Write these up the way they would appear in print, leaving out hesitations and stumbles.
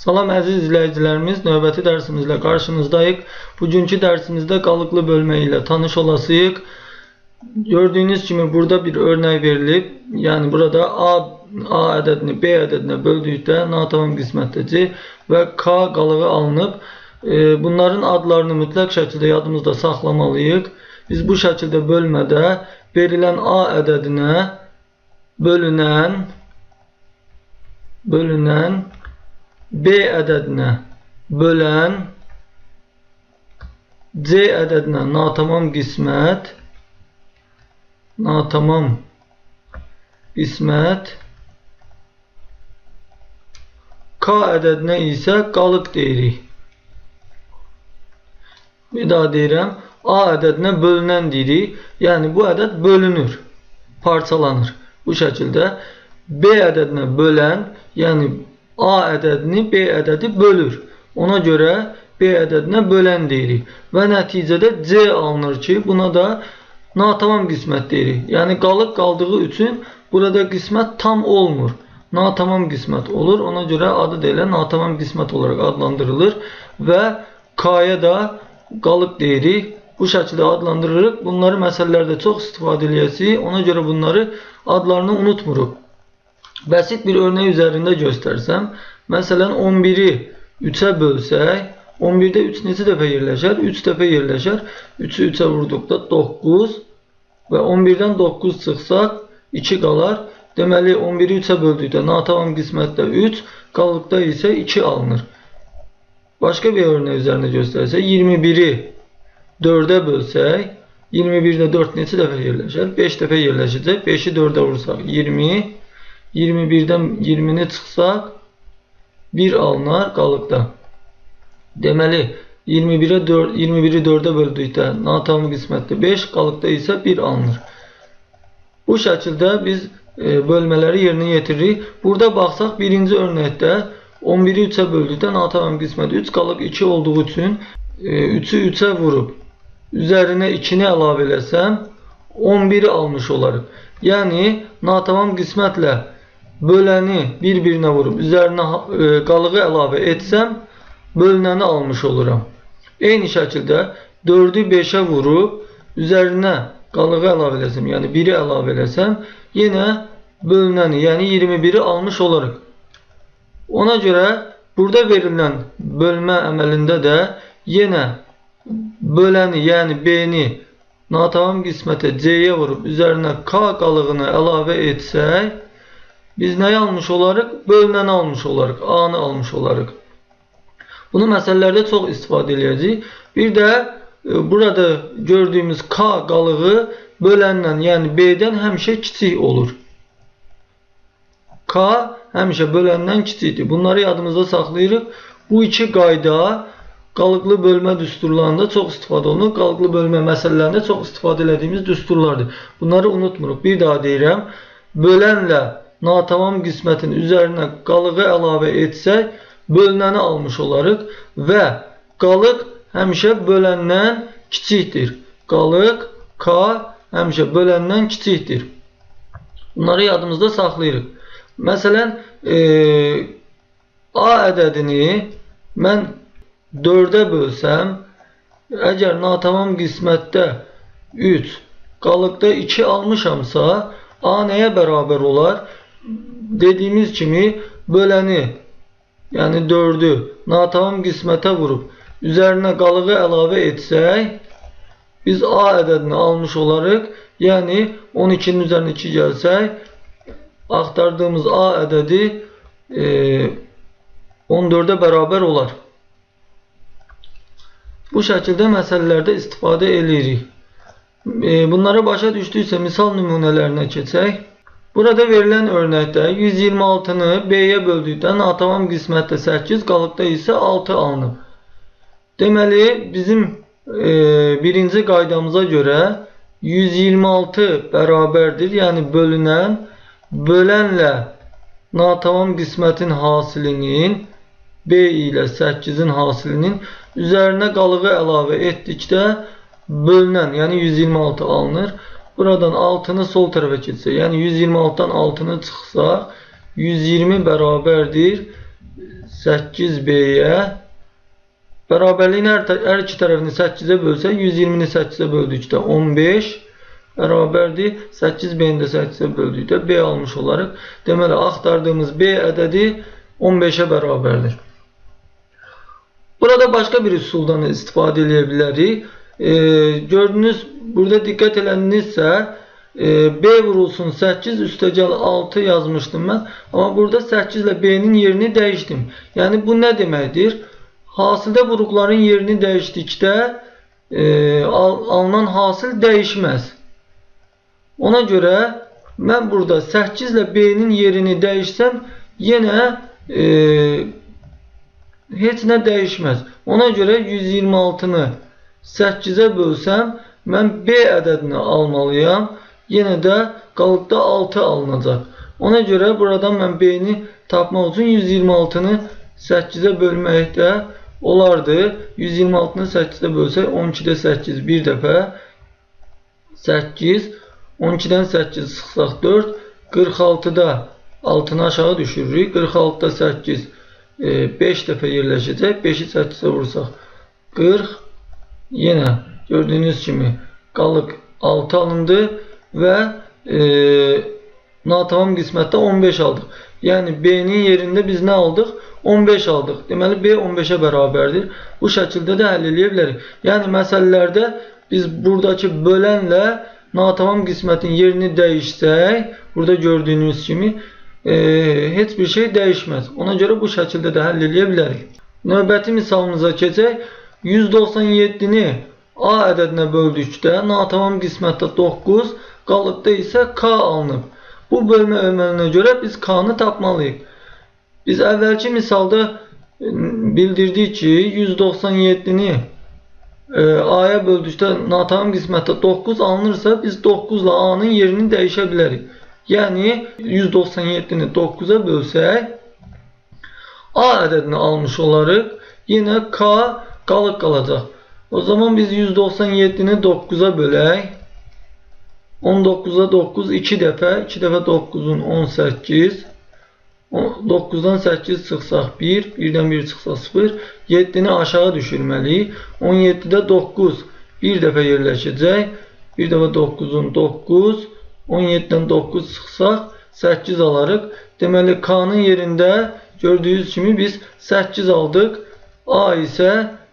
Salam əziz izləyicilərimiz, növbəti dərsimizlə qarşınızdayıq. Bugünkü dərsimizdə qalıqlı bölmə ilə tanış olasıyıq. Gördüyünüz kimi burada bir örnək verilib. Yəni burada A ədədini B ədədinə böldükdə natamam qismətdə C və K qalığı alınıb. Bunların adlarını mütləq şəkildə yadımızda saxlamalıyıq. Biz bu şəkildə bölmədə verilən A ədədinə bölünən B ədədinə bölən C ədədinə natamam qismət K ədədinə isə qalıq deyirik. Bir daha deyirəm, A ədədinə bölünən deyirik. Yəni bu ədəd bölünür, parçalanır. Bu şəkildə B ədədinə bölən, yəni A ədədini B ədədi bölür. Ona görə B ədədinə bölən deyirik. Və nəticədə C alınır ki, buna da natamam qismət deyirik. Yəni qalıq qaldığı üçün burada qismət tam olmur. Natamam qismət olur. Ona görə adı da elə natamam qismət olaraq adlandırılır. Və K-ya da qalıq deyirik. Bu şəkildə adlandırırıq. Bunları məsələlərdə çox istifadə edəcəyik. Ona görə bunları adlarını unutmuruq. Bəsit bir örnək üzərində göstərsəm, məsələn 11-i 3-ə bölsək, 11-də 3 neçə dəfə yerləşər? 3 dəfə yerləşər. 3-ü 3-ə vurduqda 9 və 11-dən 9 çıxsaq 2 qalar. Deməli 11-i 3-ə böldükdə natamam qismətdə 3, qalıqda isə 2 alınır. Başqa bir örnək üzərində göstərsək, 21-i 4-ə bölsək, 21-də 4 neçə dəfə yerləşər? 5 dəfə yerləşəcək. 5-i 4-ə vursaq 20, 21-dən 20-ni çıxsaq 1 alınar qalıqda. Deməli 21-i 4-ə böldükdə natamam qismətdə 5, qalıqda isə 1 alınır. Bu şəkildə biz bölmələri yerinə yetiririk. Burada baxsaq birinci örnəkdə 11-i 3-ə böldükdə natamam qismət 3, qalıq 2 olduğu üçün 3-ü 3-ə vurub üzərinə 2-ni əlavə eləsəm 11-i almış olarıq. Yəni natamam qismətlə böləni bir-birinə vurub üzərinə qalığı əlavə etsəm bölünəni almış oluram. Eyni şəkildə 4-ü 5-ə vurub üzərinə qalığı əlavə eləsəm, yəni 1-i əlavə eləsəm yenə bölünəni, yəni 21-i almış olarıq. Ona görə burada verilən bölmə əməlində də yenə böləni, yəni B-ni natamam qismətə C-yə vurub üzərinə K qalığını əlavə etsək biz nəyi almış olarıq? Bölünəni almış olarıq, A-nı almış olarıq. Bunu məsələlərdə çox istifadə edəcəyik. Bir də burada gördüyümüz K qalığı böləndən, yəni B-dən həmişə kiçik olur. K həmişə böləndən kiçikdir. Bunları yadımızda saxlayırıq. Bu iki qayda qalıqlı bölmə düsturlarında çox istifadə olunur. Qalıqlı bölmə məsələlərində çox istifadə edədiyimiz düsturlardır. Bunları unutmuruq. Bir daha deyirəm. Bölənlə natamam qismətin üzərinə qalığı əlavə etsək, bölünəni almış olarıq və qalıq həmişə böləndən kiçikdir. Qalıq K həmişə böləndən kiçikdir. Bunları yadımızda saxlayırıq. Məsələn, A ədədini mən 4-ə bölsəm, əgər natamam qismətdə 3, qalıqda 2 almışamsa, A nəyə bərabər olar? Dediyimiz kimi böləni, yəni 4-ü natamam qismətə vurub üzərinə qalığı əlavə etsək, biz A ədədini almış olarıq. Yəni 12-nin üzərinə 2 gəlsək, axtardığımız A ədədi 14-ə bərabər olar. Bu şəkildə məsələlərdə istifadə edirik. Bunları başa düşdüksə misal nümunələrinə keçək. Burada verilən örnəkdə 126-nı B-yə böldükdə natamam qismətdə 8, qalıqda isə 6 alınıb. Deməli, bizim birinci qaydamıza görə 126 bərabərdir, yəni bölünən, bölənlə natamam qismətin hasilinin B ilə 8-in hasilinin üzərinə qalığı əlavə etdikdə bölünən, yəni 126 alınır. Buradan 6-nı sol tərəfə keçsək, yəni 126-dan 6-nı çıxsaq 120 bərabərdir 8B'ye bərabərliyin hər iki tərəfini 8'e bölsək 120'ni 8'e böldükdə 15 bərabərdir. 8B'ni də 8'e böldükdə B almış olarıq. Deməli, axtardığımız B ədədi 15'e bərabərdir. Burada başqa bir üsuldan istifadə edə bilərik. Gördünüz, burada diqqət elədinizsə B vurulsun 8 üstəgəl 6 yazmışdım mən. Amma burada 8 ilə B'nin yerini dəyişdim. Yəni bu nə deməkdir? Hasildə vuruqların yerini dəyişdikdə alınan hasil dəyişməz. Ona görə mən burada 8 ilə B'nin yerini dəyişsəm yenə heç nə dəyişməz. Ona görə 126'nı 8'e bölsəm mən B ədədini almalıyam. Yenə də qalıqda 6 alınacaq. Ona görə buradan mən B'ni tapmaq üçün 126'nı 8'e bölməkdə olardı. 126'nı 8'e bölsək 12'də 8 bir dəfə 8, 12'dən 8 çıxsaq 4, 46'da 6'nı aşağı düşürürük. 46'da 8 5 dəfə yerləşəcək. 5'i 8'e vursaq 40. Yenə gördüyünüz kimi qalıq 6 alındı və natamam qismətdə 15 aldıq. Yəni B'nin yerində biz nə aldıq? 15 aldıq. Deməli B 15'e bərabərdir. Bu şəkildə də həll edə bilərik. Yəni məsələlərdə biz buradakı bölənlə natamam qismətin yerini dəyişsək, burada gördüyünüz kimi heç bir şey dəyişməz. Ona görə bu şəkildə də həll edə bilərik. Növbəti misalımıza keçək. 197'ni A ədədinə böldükdə natamam qismətdə 9, qalıqda isə K alınıb. Bu bölmə əməlinə görə biz K'nı tapmalıyıq. Biz əvvəlki misalda bildirdik ki 197'ni A'ya böldükdə natamam qismətdə 9 alınırsa biz 9 ilə A'nın yerini dəyişə bilərik. Yəni 197'ni 9'a bölsək A ədədini almış olarıq. Yenə K qalıq qalacaq. O zaman biz 197'ni 9'a bölək. 19'a 9 2 dəfə. 2 dəfə 9'un 18. 9'dan 8 çıxsaq 1. 1'dən 1 çıxsaq 0. 7'ni aşağı düşürməliyik. 17'də 9 bir dəfə yerləşəcək. 1 dəfə 9'un 9. 17'dən 9 çıxsaq 8 alarıq. Deməli K'nın yerində gördüyünüz kimi biz 8 aldıq. A isə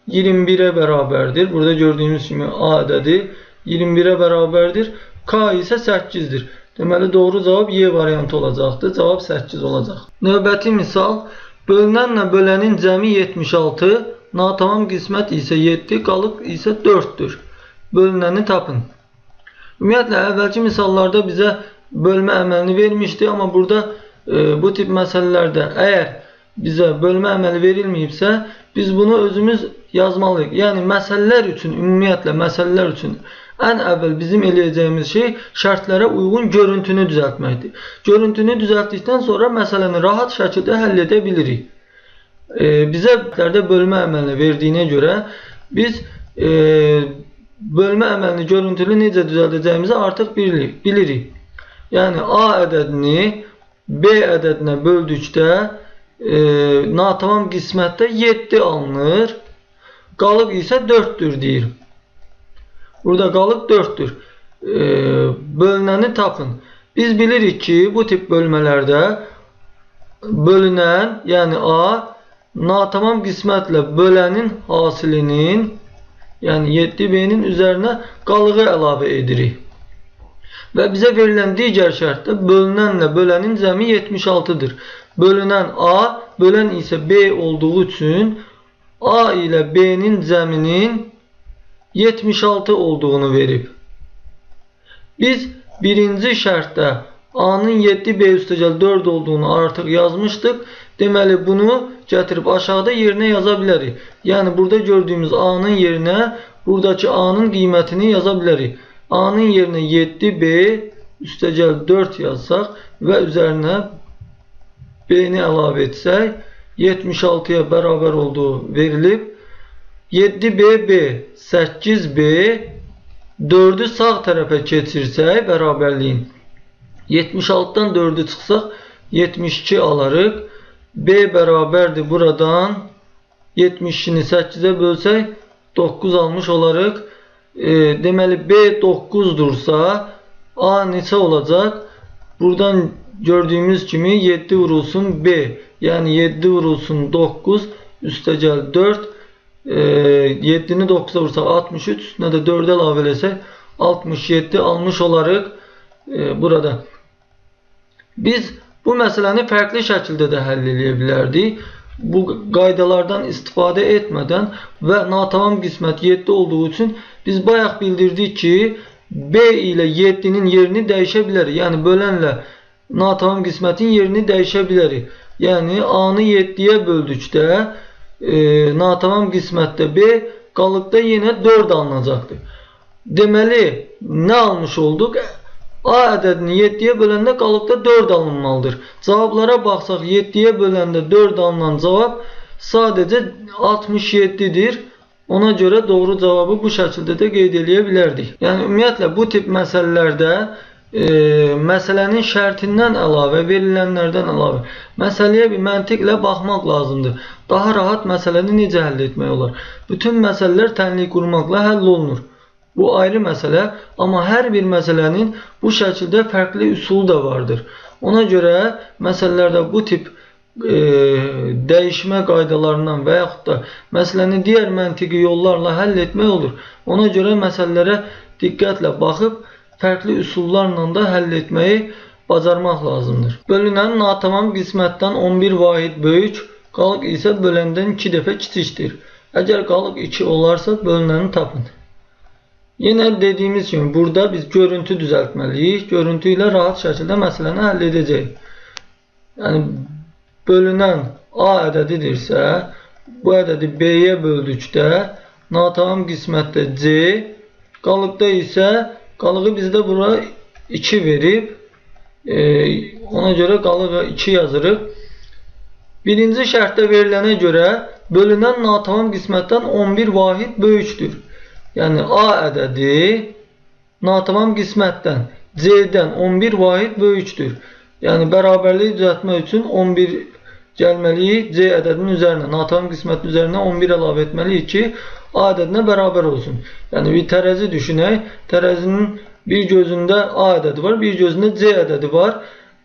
21'e bərabərdir. Burada gördüyünüz kimi A ədədi 21'e bərabərdir. K isə 8'dir. Deməli doğru cavab Y variantı olacaqdır. Cavab 8 olacaq. Növbəti misal. Bölünənlə bölənin cəmi 76. Natamam qismət isə 7. Qalıq isə 4'dür. Bölünəni tapın. Ümumiyyətlə əvvəlki misallarda bizə bölmə əməlini vermişdi. Amma burada bu tip məsələlərdə əgər bizə bölmə əməli verilməyibsə biz bunu özümüz yazmalıyıq. Yəni məsələlər üçün, ümumiyyətlə məsələlər üçün ən əvvəl bizim eləyəcəyimiz şey şərtlərə uyğun görüntünü düzəltməkdir. Görüntünü düzəltdikdən sonra məsələni rahat şəkildə həll edə bilirik. Bizə bölmə əməlini verdiyinə görə biz bölmə əməlini görüntülü necə düzəldəcəyimizi artıq bilirik. Yəni A ədədini B ədədinə böldükdə natamam qismətdə 7 alınır. Qalıq isə 4'dür deyir. Burada qalıq 4'dür. Bölünəni tapın. Biz bilirik ki bu tip bölmələrdə bölünən yəni A natamam qismətlə bölənin hasilinin yəni 7B'nin üzərinə qalığı əlavə edirik. Və bizə verilən digər şərtdə bölünənlə bölənin cəmi 76'dır. Bölünən A, bölən isə B olduğu üçün A ilə B'nin cəminin 76 olduğunu verib. Biz birinci şərtdə A'nın 7B üstəgəl 4 olduğunu artıq yazmışdıq. Deməli bunu gətirib aşağıda yerinə yaza bilərik. Yəni burada gördüyümüz A'nın yerinə buradakı A'nın qiymətini yaza bilərik. A'nın yerinə 7B üstəgəl 4 yazsaq və üzərinə B'ni əlavə etsək 76'ya bərabər olduğu verilib. 7B, 8B 4'ü sağ tərəfə keçirsək bərabərliyin 76'dan 4'ü çıxsaq 72 alarıq. B bərabərdir buradan 70'ini 8'e bölsək 9 almış olarıq. Deməli B 9'dursa A neçə olacaq? Buradan gördüyümüz kimi 7 vurulsun B. Yani 7 vurulsun 9 üstəgəl 4. 7'ni 9'a vursak 63, üstüne de 4'e əlavə eləsək 67 almış olarıq burada. Biz bu məsələni fərqli şəkildə də həll edə bilərdik. Bu qaydalardan istifadə etmədən və natamam qismət 7 olduğu üçün biz bayaq bildirdik ki B ilə 7'nin yerini dəyişə bilərik. Yəni bölənlə natamam qismətin yerini dəyişə bilərik. Yəni A-nı 7'yə böldükdə natamam qismətdə B qalıqda yenə 4 alınacaqdır. Deməli nə almış olduq? A ədədini 7'yə böləndə qalıqda 4 alınmalıdır. Cavablara baxsaq 7'yə böləndə 4 alınan cavab sadəcə 67'dir. Ona görə doğru cavabı bu şəkildə də qeyd edə bilərdik. Yəni ümumiyyətlə bu tip məsələlərdə məsələnin şərtindən əlavə, verilənlərdən əlavə məsələyə bir məntiqlə baxmaq lazımdır. Daha rahat məsələni necə həll etmək olar? Bütün məsələlər tənlik qurmaqla həll olunur. Bu ayrı məsələ, amma hər bir məsələnin bu şəkildə fərqli üsulu da vardır. Ona görə məsələlərdə bu tip dəyişmə qaydalarından və yaxud da məsələni digər məntiqi yollarla həll etmək olur. Ona görə məsələlərə diqqətlə baxıb fərqli üsullarla da həll etməyi bacarmaq lazımdır. Bölünən natamam qismətdən 11 vahid böyük, qalıq isə böləndən 2 dəfə kiçikdir. Əgər qalıq 2 olarsa bölünəni tapın. Yenə dediyimiz kimi burada biz görüntü düzəltməliyik. Görüntü ilə rahat şəkildə məsələni həll edəcəyik. Yəni bölünən A ədədidirsə, bu ədədi B-yə böldükdə natamam qismətdə C, qalıqda isə qalığı bizdə bura 2 verib. Ona görə qalığa 2 yazırıq. Birinci şərtdə verilənə görə bölünən natamam qismətdən 11 vahid böyükdür. Yəni A ədədi natamam qismətdən C-dən 11 vahid böyükdür. Yəni bərabərliyi düzəltmək üçün 11 gəlməliyik C ədədinin üzərinə, natamam qismətin üzərinə 11 əlavə etməliyik ki A ədədinə bərabər olsun. Yəni bir tərəzi düşünək. Tərəzinin bir gözündə A ədədi var, bir gözündə C ədədi var.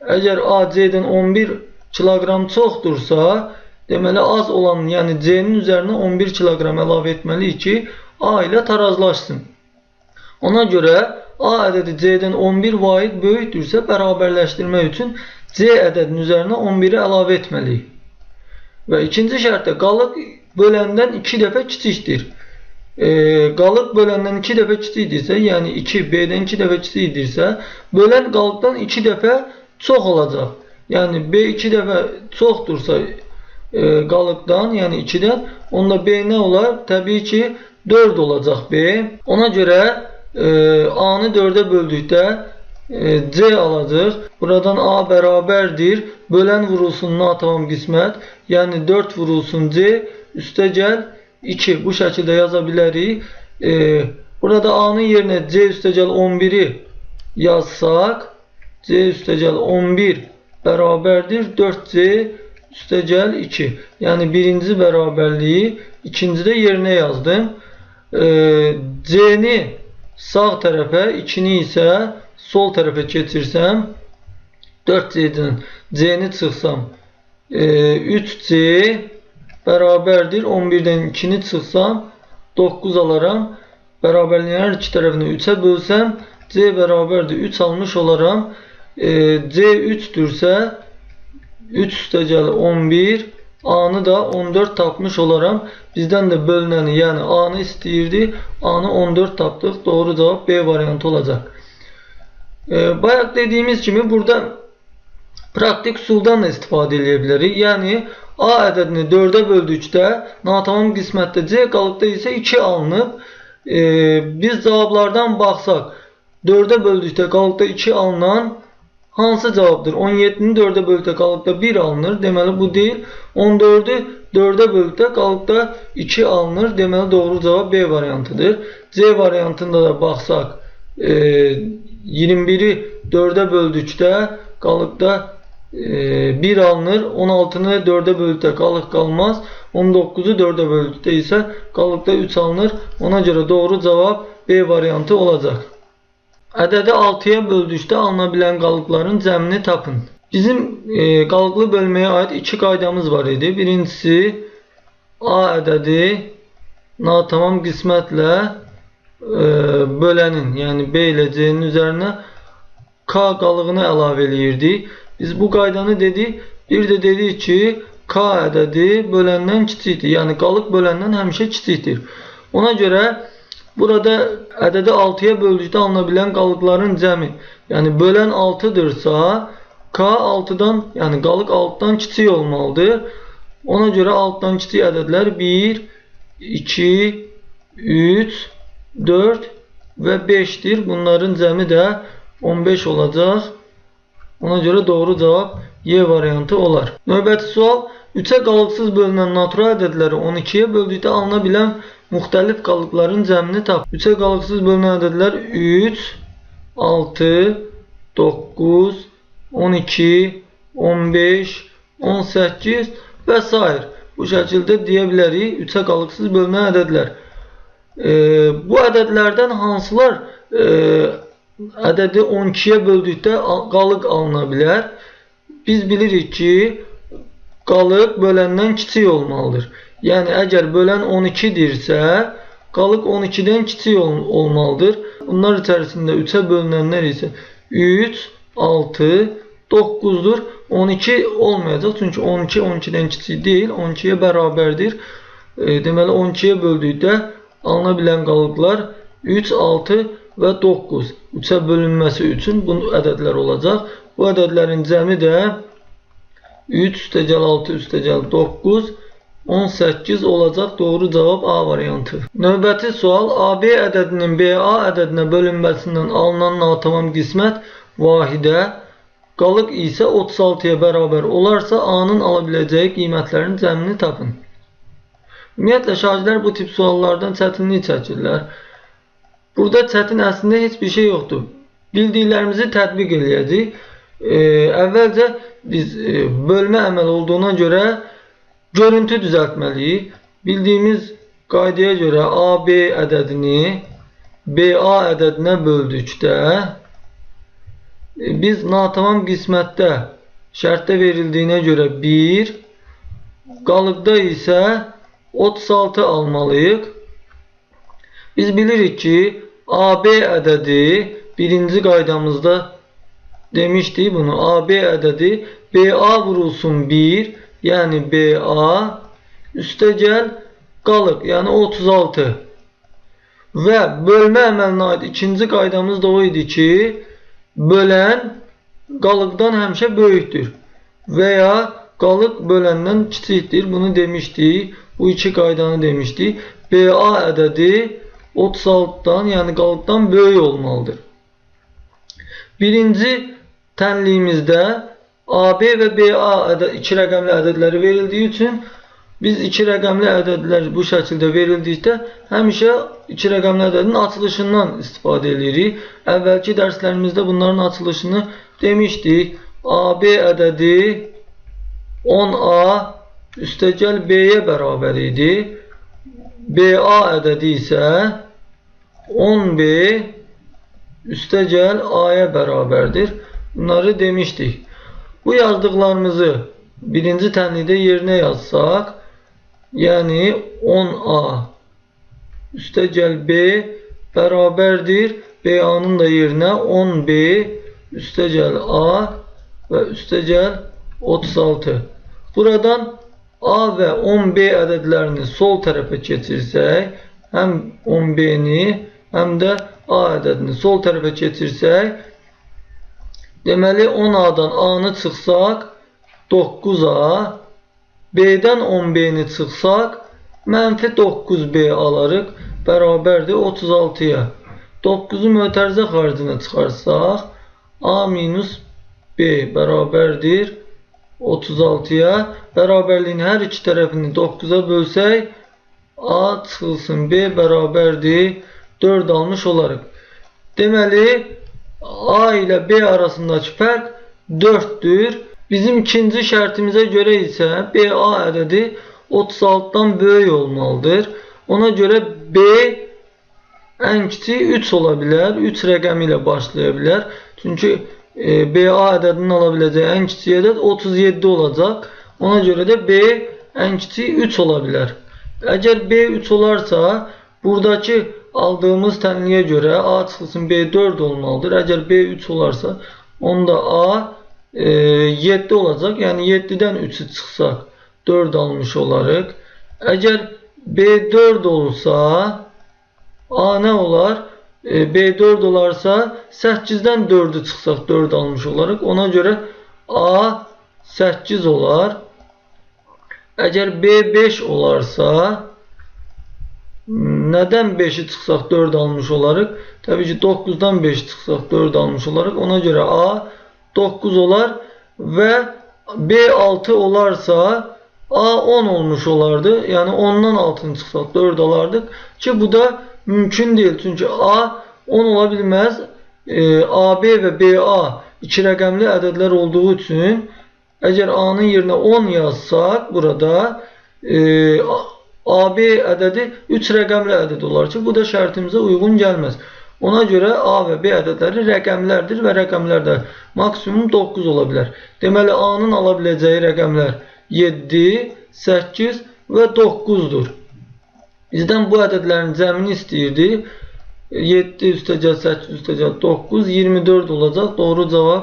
Əgər A C-dən 11 kiloqram çoxdursa, deməli az olan, yəni C-nin üzərinə 11 kiloqram əlavə etməliyik ki A ilə tarazlaşsın. Ona görə A ədədi C-dən 11 vahid böyükdürsə bərabərləşdirmək üçün C ədədinin üzərinə 11'i əlavə etməliyik. Və ikinci şərtdə qalıq böləndən 2 dəfə kiçikdir. Qalıq böləndən 2 dəfə kiçikdirsə, yəni 2 B-dən 2 dəfə kiçikdirsə, bölən qalıqdan 2 dəfə çox olacaq. Yəni B 2 dəfə çoxdursa qalıqdan, yəni 2-dən, onda B nə olar? Təbii ki 4 olacaq B. Ona görə A-nı 4'e böldükdə C alacaq. Buradan A bərabərdir. Bölən vurulsun natamam qismət. Yəni 4 vurulsun C. Üstə gəl 2. Bu şəkildə yaza bilərik. Burada A-nın yerinə C üstə gəl 11'i yazsaq, C üstə gəl 11 bərabərdir 4C üstə gəl 2. Yəni birinci bərabərliyi ikincidə yerinə yazdım. C'ni sağ tərəfə, 2'ni isə sol tərəfə keçirsəm, 4C'dən C'ni çıxsam 3C bərabərdir 11'dən 2'ni çıxsam 9 alaram. Bərabərliyin hər iki tərəfini 3'ə bölsəm C bərabərdir 3 almış olaram. C 3'dürsə 3 üstə gəl 11, A-nı da 14 tapmış olaram. Bizdən də bölünəni, yəni A-nı istəyirdi. A-nı 14 tapdıq. Doğru cavab B variantı olacaq. Bayaq dediyimiz kimi burada praktik üsuldan da istifadə edə bilərik. Yəni A ədədini 4'e böldükdə natamam qismətdə C, qalıqda isə 2 alınıb. Biz cavablardan baxsaq 4'e böldükdə qalıqda 2 alınan hansı cavabdır? 17'ni 4'e böldükdə qalıqda 1 alınır. Deməli bu deyil. 14'ü 4'e böldükdə qalıqda 2 alınır. Deməli doğru cavab B variantıdır. C variantında da baxsaq 21'i 4'e böldükdə qalıqda 1 alınır. 16'nı 4'e böldükdə qalıq qalmaz. 19'u 4'e böldükdə isə qalıqda 3 alınır. Ona görə doğru cavab B variantı olacaq. Ədədi 6'ya böldükdə alına bilən qalıqların cəmini tapın. Bizim qalıqlı bölməyə aid 2 qaydamız var idi. Birincisi A ədədi natamam qismətlə bölənin, yəni B ilə C'nin üzərinə K qalığını əlavə eləyirdik. Biz bu qaydanı dedik. Bir də dedik ki, K ədədi böləndən kiçikdir. Yəni qalıq böləndən həmişə kiçikdir. Ona görə burada ədədi 6'ya böldükdə alına bilən qalıqların cəmi, yəni bölən 6'dırsa, K 6'dan, yəni qalıq 6'dan kiçik olmalıdır. Ona görə 6'dan kiçik ədədlər 1, 2, 3, 4 və 5'dir. Bunların cəmi də 15 olacaq. Ona görə doğru cavab Y variantı olar. Növbəti sual, 3'ə qalıqsız bölünən natural ədədləri 12'yə böldükdə alına bilən müxtəlif qalıqların cəmini tap. 3'ə qalıqsız bölünən ədədlər 3, 6, 9, 12, 15, 18 və s. Bu şəkildə deyə bilərik 3'ə qalıqsız bölünən ədədlər. Bu ədədlərdən hansılar ədədi 12'yə böldükdə qalıq alına bilər? Biz bilirik ki, qalıq böləndən kiçik olmalıdır. Yəni, əgər bölən 12'dirsə, qalıq 12'dən kiçik olmalıdır. Bunlar içərisində 3'ə bölünənlər isə 3, 6, 9'dur. 12 olmayacaq, çünki 12 12'dən kiçik deyil, 12'yə bərabərdir. Deməli, 12'yə böldükdə alına bilən qalıqlar 3, 6 və 9. 3'ə bölünməsi üçün bu ədədlər olacaq. Bu ədədlərin cəmi də 3 üstəgəl 6 üstəgəl 9, 18 olacaq. Doğru cavab A variantı. Növbəti sual, AB ədədinin BA ədədinə bölünməsindən alınan natamam qismət vahidə, qalıq isə 36'ya bərabər olarsa A'nın ala biləcəyi qiymətlərin cəmini tapın. Ümumiyyətlə, şagirdlər bu tip suallardan çətinlik çəkirlər. Burada çətin əslində heç bir şey yoxdur. Bildiklərimizi tətbiq eləyəcəyik. Əvvəlcə biz bölmə əməli olduğuna görə görüntü düzəltməliyik. Bildiyimiz qaydaya görə AB ədədini BA ədədinə böldükdə biz natamam qismətdə şərtdə verildiyinə görə 1, qalıqda isə 36 almalıyıq. Biz bilirik ki, AB ədədi birinci qaydamızda demişdik bunu. AB ədədi BA vurulsun 1, yəni BA üstəgəl qalıq, yəni 36. Və bölmə əməlinə aid ikinci qaydamız da o idi ki, bölən qalıqdan həmişə böyükdür və ya qalıq böləndən kiçikdir. Bunu demişdik. Bu iki qaydanı demişdik. BA ədədi 36'dan, yəni qalıqdan böyük olmalıdır. Birinci tənliyimizdə AB və BA iki rəqəmli ədədləri verildiyi üçün biz iki rəqəmli ədədlər bu şəkildə verildikdə həmişə iki rəqəmli ədədin açılışından istifadə edirik. Əvvəlki dərslərimizdə bunların açılışını demişdik. AB ədədi 10A üstəgəl B-yə bərabər idi. BA ədədi isə 10B üstəgəl A-ya bərabərdir. Bunları demişdik. Bu yazdıqlarımızı birinci tənlikdə yerinə yazsaq, yəni 10A üstəgəl B bərabərdir. BA-nın da yerinə 10B üstəgəl A və üstəgəl 36. Buradan A və 10B ədədlərini sol tərəfə keçirsək, həm 10B-ni, həm də A ədədini sol tərəfə keçirsək, deməli 10A-dan A-nı çıxsaq 9A, B-dən 10B-ni çıxsaq mənfi 9B alarıq, bərabərdir 36-ya. 9-u mötərizə xaricinə çıxarsaq A minus B bərabərdir 36-ya. Bərabərliyin hər iki tərəfini 9-a bölsək A çıxılsın B bərabərdir 4 almış olarıq. Deməli A ilə B arasındakı fərq 4'dür. Bizim ikinci şərtimizə görə isə BA ədədi 36-dan böyük olmalıdır. Ona görə B ən kiçik 3 ola bilər. 3 rəqəmi ilə başlaya bilər. Çünki BA ədədinin ala biləcəyi ən kiçik ədəd 37 olacaq. Ona görə də B ən kiçik 3 ola bilər. Əgər B 3 olarsa, buradakı aldığımız tənliyə görə A çıxılsın B 4 olmalıdır. Əgər B 3 olarsa, onda A 7 olacaq. Yəni 7-dən 3'ü çıxsaq 4 almış olarıq. Əgər B 4 olsa, A nə olar? B 4 olarsa 8-dən 4'ü çıxsaq 4 almış olarıq. Ona görə A 8 olar. Əgər B 5 olarsa, nədən 5'i çıxsaq 4 almış olarıq? Təbii ki 9'dan 5 çıxsaq 4 almış olarıq. Ona görə A 9 olar və B 6 olarsa A 10 olmuş olardı. Yəni 10'dan 6'ını çıxsaq 4 alardıq ki bu da mümkün deyil. Çünki A 10 ola bilməz. AB və BA 2 rəqəmli ədədlər olduğu üçün əgər A'nın yerinə 10 yazsaq burada AB ədədi 3 rəqəmli ədəd olar ki bu da şərtimizə uyğun gəlməz. Ona görə A və B ədədləri rəqəmlərdir və rəqəmlərdə maksimum 9 ola bilər. Deməli A'nın ala biləcəyi rəqəmlər 7, 8 və 9'dur. Bizdən bu ədədlərin cəmini istəyirdi. 7 üstəgəl 8 üstəgəl 9 24 olacaq. Doğru cavab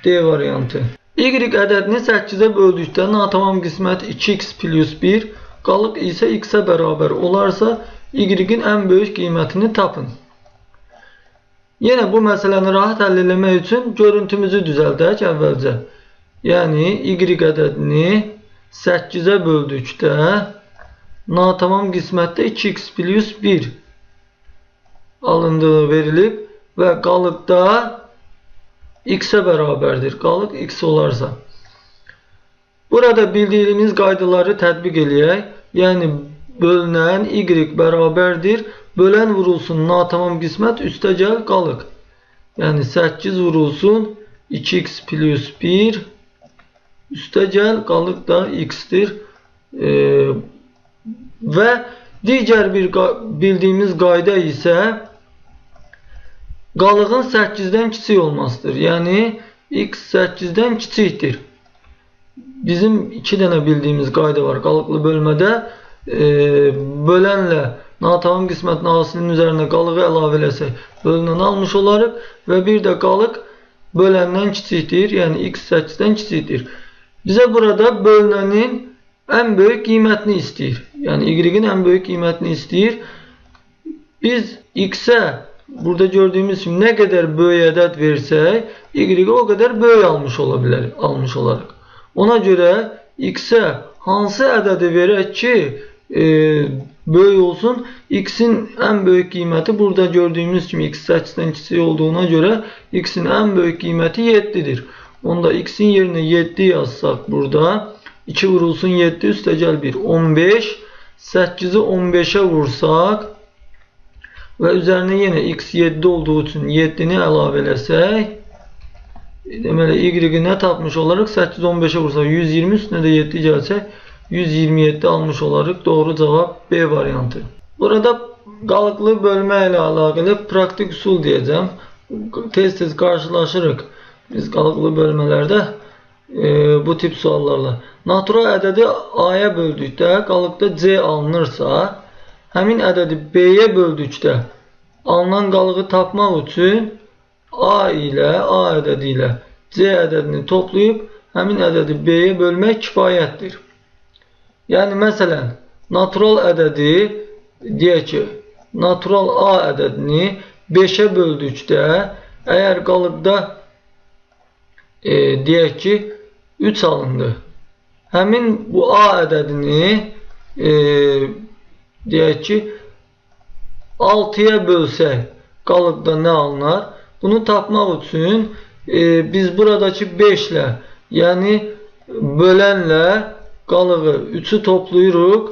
D variantı. Y ədədini 8'ə böldükdə natamam qismət 2x plus 1, qalıq isə x-ə bərabər olarsa y-in ən böyük qiymətini tapın. Yenə bu məsələni rahat həll etmək üçün görüntümüzü düzəldək əvvəlcə. Yəni y ədədini 8'ə böldükdə natamam qismətdə 2x plus 1 alındığı verilib və qalıqda x-ə bərabərdir. Qalıq x olarsa. Burada bildiyimiz qaydaları tətbiq eləyək. Yəni bölünən y bərabərdir. Bölən vurulsun natamam qismət üstəgəl qalıq. Yəni 8 vurulsun 2x plus 1 üstəgəl qalıq da x-dir. Və digər bir bildiyimiz qayda isə qalığın 8'dən kiçik olmasıdır. Yəni x 8'dən kiçikdir. Bizim 2 dənə bildiyimiz qayda var qalıqlı bölmədə. Bölənlə natamam qismətin A-sının üzərinə qalığı əlavə eləsək bölünən almış olarıq və bir də qalıq böləndən kiçikdir. Yəni x 8'dən kiçikdir. Bizə burada bölünənin ən böyük qiymətini istəyir. Yəni y-in ən böyük qiymətini istəyir. Biz x-ə burada gördüyümüz kimi nə qədər böyük ədəd versək, y-i o qədər böyük almış olarıq. Ona görə x-ə hansı ədədi verək ki, böyük olsun? X-in ən böyük qiyməti burada gördüyümüz kimi x 8'dən kiçik olduğuna görə x-in ən böyük qiyməti 7'dir. Onda x-in yerinə 7 yazsaq burada 2 vurulsun 7 üstəgəl 1 15. 8'i 15'ə vursaq və üzərinə yenə x 7 olduğu üçün 7'ni əlavə eləsək, deməli y-i nə tapmış olarıq? 8 15'ə vursaq 120 üstünə də 7 gəlsək 127 almış olarıq. Doğru cavab B variantı. Burada qalıqlı bölmə ilə əlaqəli praktik üsul deyəcəm. Tez-tez qarşılaşırıq biz qalıqlı bölmələrdə bu tip suallarla. Natural ədədi A-ya böldükdə qalıqda C alınırsa, həmin ədədi B-yə böldükdə alınan qalığı tapmaq üçün A ədədi ilə C ədədini toplayıb həmin ədədi B-yə bölmək kifayətdir. Yəni məsələn, natural ədədi deyək ki, natural A ədədini 5'ə böldükdə əgər qalıqda deyək ki 3 alındı. Həmin bu A ədədini deyək ki 6'ya bölsək qalıqda nə alınar? Bunu tapmaq üçün biz buradakı 5 ilə, yəni bölənlə qalığı 3'ü toplayırıq.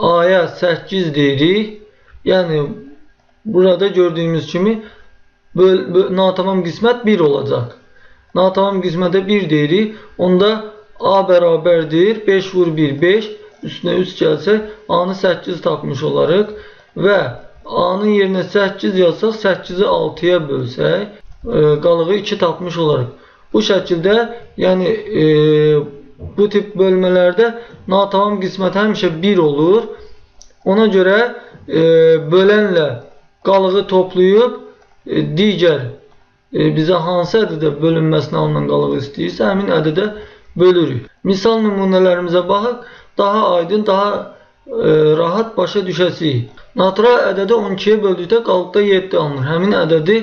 A'ya 8 deyirik. Yəni burada gördüyümüz kimi natamam qismət 1 olacaq. Natamam qismətə 1 deyirik. Onda A bərabərdir 5 vur 1 5. Üstünə 3 gəlsək A-nı 8 tapmış olarıq. Və A-nın yerinə 8 yazsaq 8-i 6-ya bölsək qalığı 2 tapmış olarıq. Bu şəkildə yəni bu tip bölmələrdə natamam qismət həmişə 1 olur. Ona görə bölənlə qalığı toplayıb digər bizə hansı ədədə bölünməsini alınan qalığı istəyirsə həmin ədədə bölürük. Misal nümunələrimizə baxaq, daha aydın, daha rahat başa düşəsiyik. Natural ədədi 12-yə böldükdə qalıqda 7 alınır. Həmin ədədi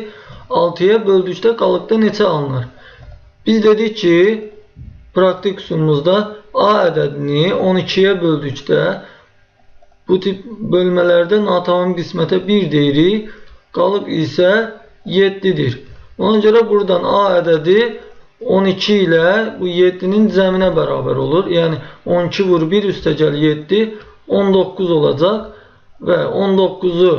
6-ya böldükdə qalıqda neçə alınır? Biz dedik ki, praktik üsulumuzda A ədədini 12-yə böldükdə bu tip bölmələrdə natamam qismətə 1 deyirik, qalıq isə 7-dir. Ona görə buradan A ədədi 12 ilə bu 7-nin cəminə bərabər olur. Yəni 12 vur 1 üstəgəl 7 19 olacaq və 19-u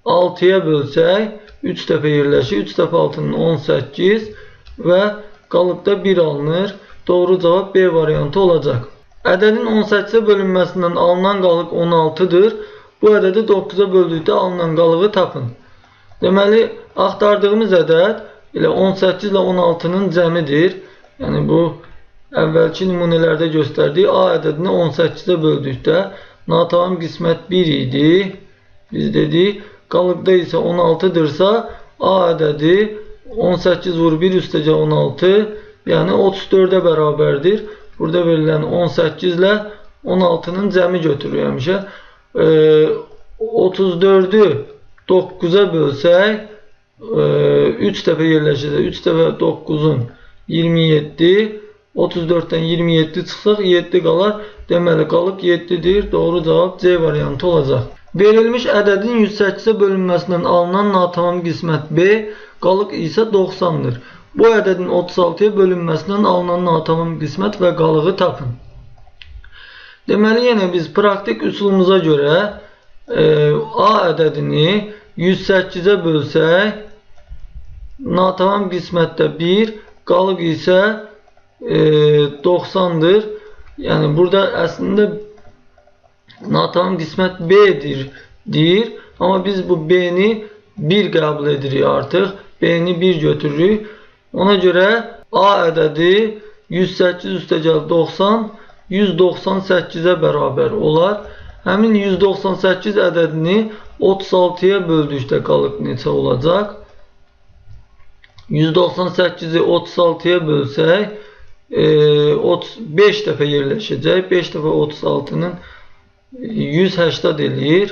6-ya bölsək 3 dəfə yerləşir. 3 dəfə 6-nın 18 və qalıqda 1 alınır. Doğru cavab B variantı olacaq. Ədədin 18-ə bölünməsindən alınan qalıq 16-dır. Bu ədədi 9-a böldükdə alınan qalığı tapın. Deməli, axtardığımız ədəd elə 18 ilə 16-nın cəmidir. Yəni bu əvvəlki nümunələrdə göstərdiyi A ədədini 18-ə böldükdə natamam qismət 1 idi. Biz dedik, qalıqda isə 16-dırsa A ədədi 18 vur 1 üstəcə 16, yəni 34-ə bərabərdir. Burada verilən 18 ilə 16-nın cəmi götürür həmişə. 34-ü 9-a bölsək 3 dəfə yerləşəcək. 3 dəfə 9-un 27, 34-dən 27 çıxsaq 7 qalar. Deməli qalıq 7-dir. Doğru cavab C variantı olacaq. Verilmiş ədədin 108-ə bölünməsindən alınan natamam qismət B, qalıq isə 90-dır. Bu ədədin 36-ya bölünməsindən alınan natamam qismət və qalığı tapın. Deməli, yenə biz praktik üsulumuza görə A ədədini 108-ə bölsək, natamam qismətdə 1, qalıq isə 90-dır. Yəni, burada əslində natamam qismət B-dir deyir. Amma biz bu B-ni 1 qəbul edirik artıq. B-ni 1 götürürük. Ona görə A ədədi 108 üstəgəl 90, 198-ə bərabər olar. Həmin 198 ədədini 36-ya böldükdə qalıq neçə olacaq? 198-i 36-ya bölsək 5 dəfə yerləşəcək. 5 dəfə 36-nın 180 eləyir.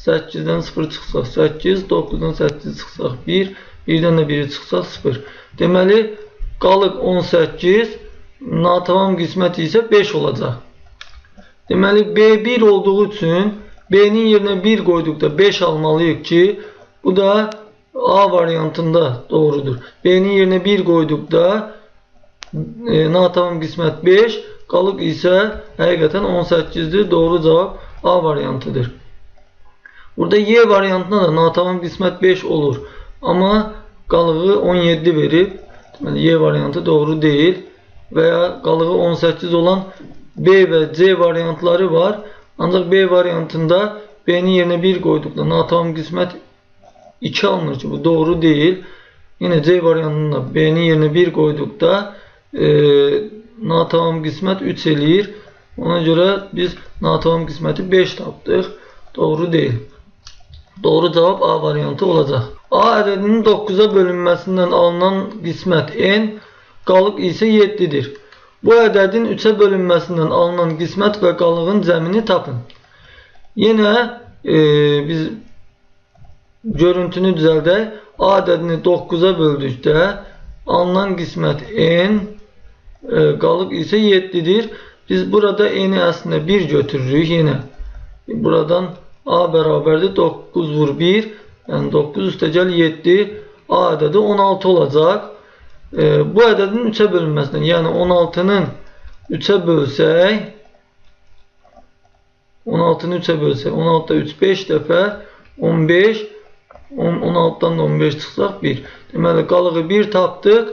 8-dən 0 çıxsaq 8, 9-dan 8 çıxsaq 1, 1-dən də 1 çıxsaq 0. Deməli, qalıq 18, natamam qismət isə 5 olacaq. Deməli, B1 olduğu üçün B-nin yerinə 1 qoyduqda 5 almalıyıq ki, bu da A variantında doğrudur. B-nin yerinə 1 qoyduqda natamam qismət 5, qalıq isə həqiqətən 18-dir. Doğru cavab A variantıdır. Burada Y variantına da natamam qismət 5 olur. Amma qalığı 17 verib. Deməli, Y variantı doğru deyil. Və ya qalığı 18 olan B və C variantları var. Ancaq B variantında B-nin yerinə 1 qoyduqda natamam qismət 2 alınır ki, bu doğru deyil. Yine C variantında B'nin yerinə 1 qoyduqda natamam qismət 3 eləyir. Ona görə biz natamam qisməti 5 tapdıq. Doğru deyil. Doğru cavab A variantı olacaq. A ədədinin 9-a bölünməsindən alınan qismət n, qalıq isə 7-dir. Bu ədədin 3-ə bölünməsindən alınan qismət və qalığın cəmini tapın. Yenə biz görüntünü düzəldək. A ədədini 9-a böldükdə alınan qismət n, qalıq isə 7-dir. Biz burada n-i əslində 1 götürürük. Yenə buradan A bərabərdir 9 vur 1, yəni 9 üstəgəl 7, A ədədi 16 olacaq. Bu ədədin 3-ə bölünməsindən, yəni 16-nın 3-ə bölsək, 16-nı 3-ə bölsək, 16-da 3 5 dəfə 15, 16'dan da 15 çıxsaq 1. Deməli qalığı 1 tapdıq.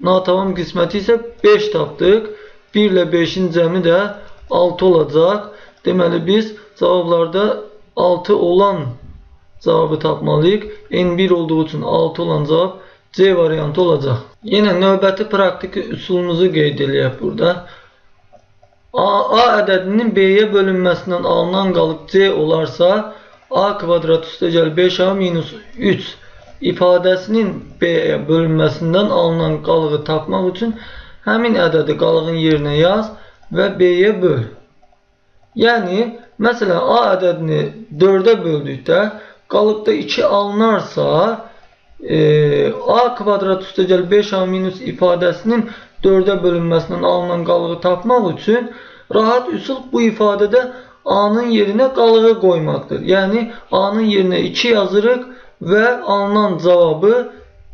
Natavam qisməti isə 5 tapdıq. 1 ilə 5-in cəmi də 6 olacaq. Deməli biz cavablarda 6 olan cavabı tapmalıyıq. N1 olduğu üçün 6 olan cavab C variantı olacaq. Yenə növbəti praktik üsulumuzu qeyd edək burada. A ədədinin B-yə bölünməsindən alınan qalıq C olarsa, A kvadrat üstəgəl 5A minus 3 ifadəsinin B-yə bölünməsindən alınan qalığı tapmaq üçün həmin ədədi qalığın yerinə yaz və B-yə böl. Yəni, məsələn, A ədədini 4-ə böldükdə qalıqda 2 alınarsa, A kvadrat üstəgəl 5A minus ifadəsinin 4-ə bölünməsindən alınan qalığı tapmaq üçün rahat üsul bu ifadədə A-nın yerinə qalığı qoymaqdır. Yəni, A-nın yerinə 2 yazırıq və alınan cavabı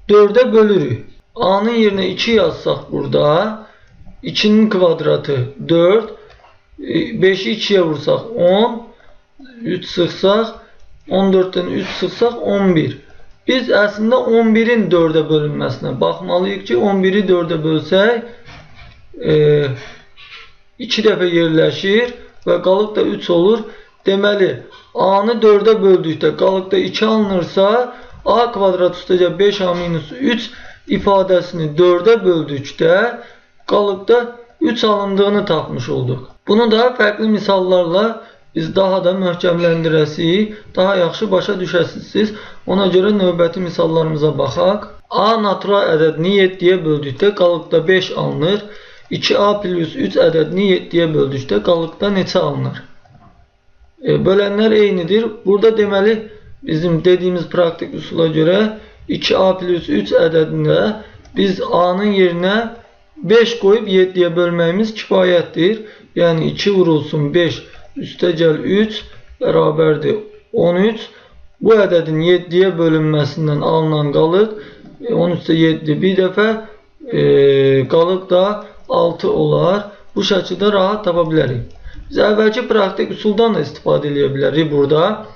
4-ə bölürük. A-nın yerinə 2 yazsaq burada, 2-nin kvadratı 4, 5-i 2-yə vursaq 10, 3 sıxsaq, 14-dən 3 sıxsaq 11. Biz əslində 11-in 4-ə bölünməsinə baxmalıyıq ki, 11-i 4-ə bölsək 2 dəfə yerləşir və qalıq da 3 olur. Deməli, A-nı 4-ə böldükdə qalıqda 2 alınırsa, A kvadrat üstəgəl 5A minus 3 ifadəsini 4-ə böldükdə qalıqda 3 alındığını tapmış olduq. Bunu da fərqli misallarla biz daha da möhkəmləndirəsiz, daha yaxşı başa düşəsiniz. Ona görə növbəti misallarımıza baxaq. A natural ədədini 7-yə böldükdə qalıqda 5 alınır. 2A plus 3 ədədini 7-yə böldükdə qalıqda neçə alınır? Bölənlər eynidir. Burada deməli bizim dediyimiz praktik üsula görə 2A plus 3 ədədində biz A-nın yerinə 5 qoyub 7-yə bölməyimiz kifayətdir. Yəni 2 vurulsun 5 üstəgəl 3 bərabərdir 13. Bu ədədin 7-yə bölünməsindən alınan qalıq 13-də 7 bir dəfə qalıq da 6 olar. Bu şəkildə rahat tapa bilərik. Biz əvvəlki praktik üsuldan da istifadə edə bilərik burada.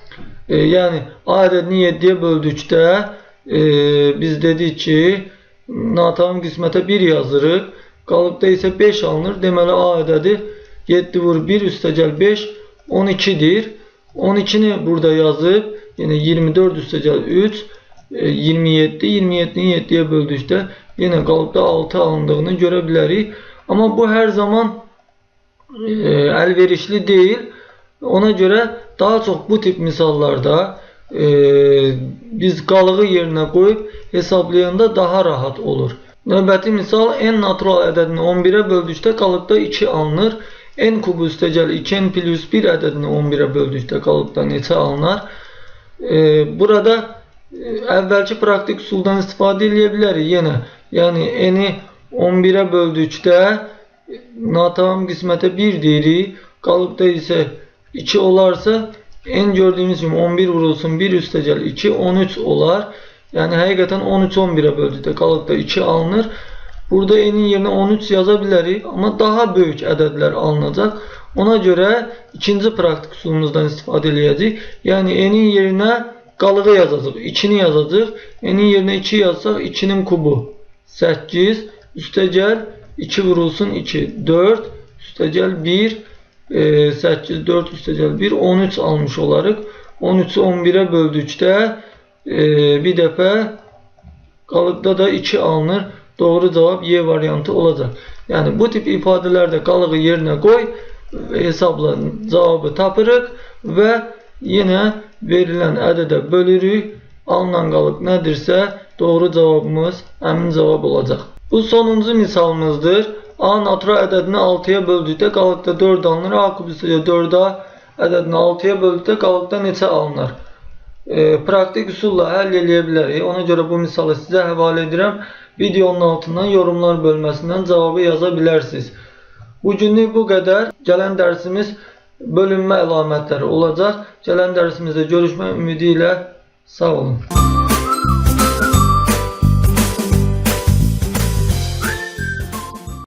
Yəni A ədədini 7-yə böldükdə biz dedik ki, natavam qismətə 1 yazırıq. Qalıqda isə 5 alınır. Deməli A ədədi 7 vur 1 üstəgəl 5 12'dir. 12'ni burada yazıb, yine 24 üstəgəl 3 27. 27'ni 7'ye böldükdə yine qalıqda 6 alındığını görə bilərik. Amma bu hər zaman əlverişli deyil. Ona görə daha çox bu tip misallarda biz qalığı yerinə qoyub hesablayanda daha rahat olur. Növbəti misal n natural ədədini 11'ə böldükdə qalıqda 2 alınır. N kubu üstəgəl 2n plus 1 ədədini 11'ə böldükdə qalıqda neçə alınar? Burada əvvəlki praktik üsuldan istifadə edə bilərik yenə. Yəni n'i 11'ə böldükdə natavam qismətə 1 deyirik. Qalıqda isə 2 olarsa n gördüyümüz kimi 11 vurulsun 1 üstəgəl 2 13 olar. Yəni həqiqətən 13 11'ə böldükdə qalıqda 2 alınır. Burada n'in yerinə 13 yaza bilərik, amma daha böyük ədədlər alınacaq. Ona görə ikinci praktik üsulumuzdan istifadə edəcəyik. Yəni n'in yerinə qalığı yazacaq, 2'ni yazacaq. N'in yerinə 2 yazsaq 2'nin kubu 8 üstəgəl 2 vurulsun 2 4 üstəgəl 1 8 4 üstəgəl 1 13 almış olarıq. 13'ü 11'ə böldükdə bir dəfə qalıqda da 2 alınır. Doğru cavab Y variantı olacaq. Yəni bu tip ifadələrdə qalığı yerinə qoy, hesabla cavabı tapırıq və yenə verilən ədədə bölürük. Alınan qalıq nədirsə doğru cavabımız həmin cavab olacaq. Bu sonuncu misalımızdır. A natural ədədini 6'ya böldükdə qalıqda 4 alınır. A kub üstəgəl 4A ədədini 6'ya böldükdə qalıqda neçə alınır? Praktik üsulla həll edə bilərik. Ona görə bu misalı sizə həvalə edirəm. Videonun altından yorumlar bölməsindən cavabı yaza bilərsiniz. Bugünlük bu qədər. Gələn dərsimiz bölünmə əlamətləri olacaq. Gələn dərsimizdə görüşmək ümidi ilə sağ olun.